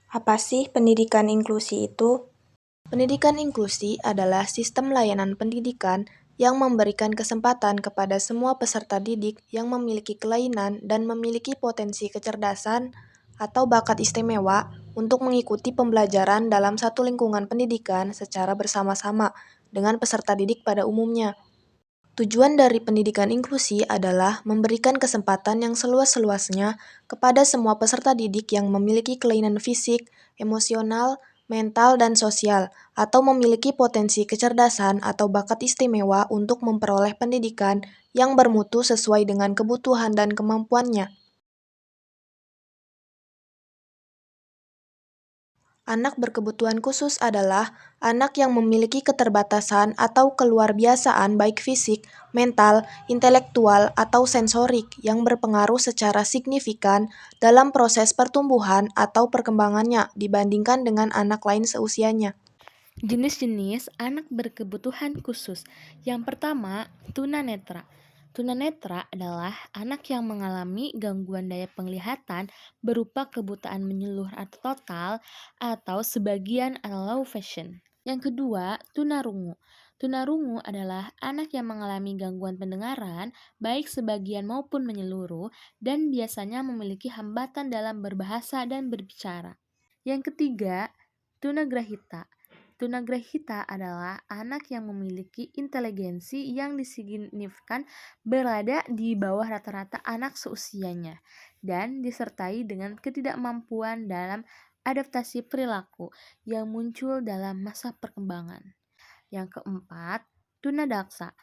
Apa sih pendidikan inklusi itu? Pendidikan inklusi adalah sistem layanan pendidikan yang memberikan kesempatan kepada semua peserta didik yang memiliki kelainan dan memiliki potensi kecerdasan atau bakat istimewa untuk mengikuti pembelajaran dalam satu lingkungan pendidikan secara bersama-sama dengan peserta didik pada umumnya. Tujuan dari pendidikan inklusi adalah memberikan kesempatan yang seluas-luasnya kepada semua peserta didik yang memiliki kelainan fisik, emosional, mental, dan sosial, atau memiliki potensi kecerdasan atau bakat istimewa untuk memperoleh pendidikan yang bermutu sesuai dengan kebutuhan dan kemampuannya. Anak berkebutuhan khusus adalah anak yang memiliki keterbatasan atau keluarbiasaan baik fisik, mental, intelektual, atau sensorik yang berpengaruh secara signifikan dalam proses pertumbuhan atau perkembangannya dibandingkan dengan anak lain seusianya. Jenis-jenis anak berkebutuhan khusus. Yang pertama, tunanetra. Tunanetra adalah anak yang mengalami gangguan daya penglihatan berupa kebutaan menyeluruh atau total atau sebagian atau low vision. Yang kedua, tunarungu. Tunarungu adalah anak yang mengalami gangguan pendengaran baik sebagian maupun menyeluruh dan biasanya memiliki hambatan dalam berbahasa dan berbicara. Yang ketiga, tunagrahita. Tunagrahita adalah anak yang memiliki inteligensi yang signifikan berada di bawah rata-rata anak seusianya dan disertai dengan ketidakmampuan dalam adaptasi perilaku yang muncul dalam masa perkembangan. Yang keempat, tunadaksa.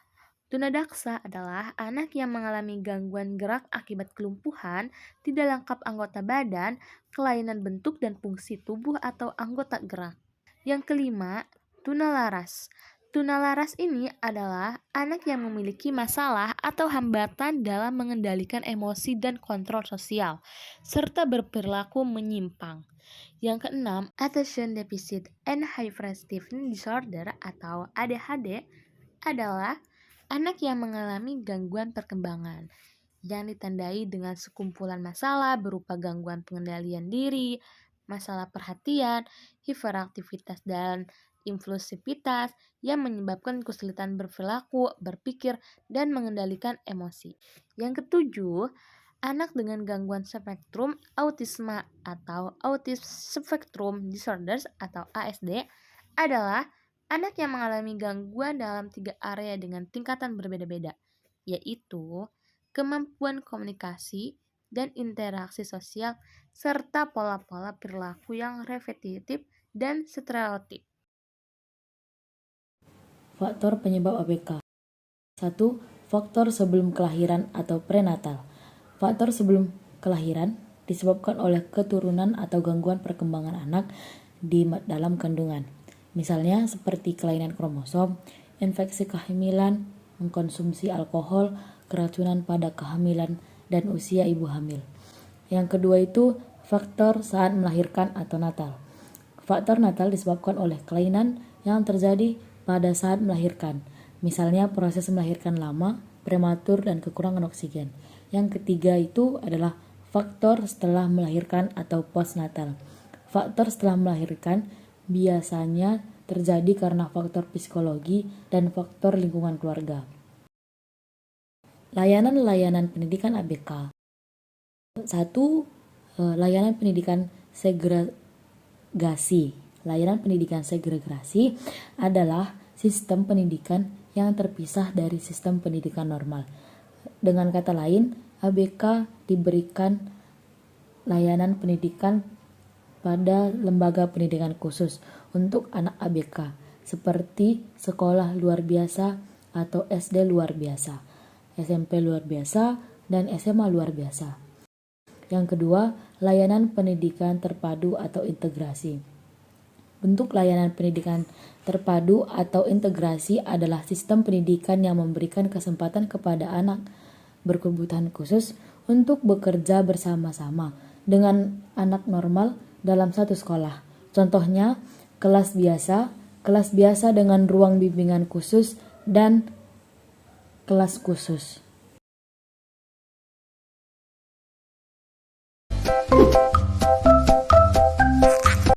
Tunadaksa adalah anak yang mengalami gangguan gerak akibat kelumpuhan, tidak lengkap anggota badan, kelainan bentuk dan fungsi tubuh atau anggota gerak. Yang kelima, tunalaras. Tunalaras ini adalah anak yang memiliki masalah atau hambatan dalam mengendalikan emosi dan kontrol sosial, serta berperilaku menyimpang. Yang keenam, Attention Deficit and Hyperactivity Disorder atau ADHD adalah anak yang mengalami gangguan perkembangan yang ditandai dengan sekumpulan masalah berupa gangguan pengendalian diri, masalah perhatian, hiperaktivitas dan impulsivitas yang menyebabkan kesulitan berperilaku, berpikir, dan mengendalikan emosi. Yang ketujuh, anak dengan gangguan spektrum autisme atau Autism Spectrum Disorders atau ASD adalah anak yang mengalami gangguan dalam 3 area dengan tingkatan berbeda-beda, yaitu kemampuan komunikasi dan interaksi sosial, serta pola-pola perilaku yang repetitif dan stereotip. Faktor penyebab ABK. 1. Faktor sebelum kelahiran atau prenatal. Faktor sebelum kelahiran disebabkan oleh keturunan atau gangguan perkembangan anak di dalam kandungan. Misalnya seperti kelainan kromosom, infeksi kehamilan, mengkonsumsi alkohol, keracunan pada kehamilan, dan usia ibu hamil. Yang kedua itu faktor saat melahirkan atau natal. Faktor natal disebabkan oleh kelainan yang terjadi pada saat melahirkan. Misalnya proses melahirkan lama, prematur, dan kekurangan oksigen. Yang ketiga itu adalah faktor setelah melahirkan atau postnatal. Faktor setelah melahirkan biasanya terjadi karena faktor psikologi dan faktor lingkungan keluarga. Layanan-layanan pendidikan ABK. 1. Layanan pendidikan segregasi. Layanan pendidikan segregasi adalah sistem pendidikan yang terpisah dari sistem pendidikan normal. Dengan kata lain, ABK diberikan layanan pendidikan pada lembaga pendidikan khusus untuk anak ABK, seperti sekolah luar biasa atau SD luar biasa, SMP luar biasa, dan SMA luar biasa. Yang kedua, layanan pendidikan terpadu atau integrasi. Bentuk layanan pendidikan terpadu atau integrasi adalah sistem pendidikan yang memberikan kesempatan kepada anak berkebutuhan khusus untuk bekerja bersama-sama dengan anak normal dalam satu sekolah. Contohnya, kelas biasa dengan ruang bimbingan khusus, dan kelas khusus.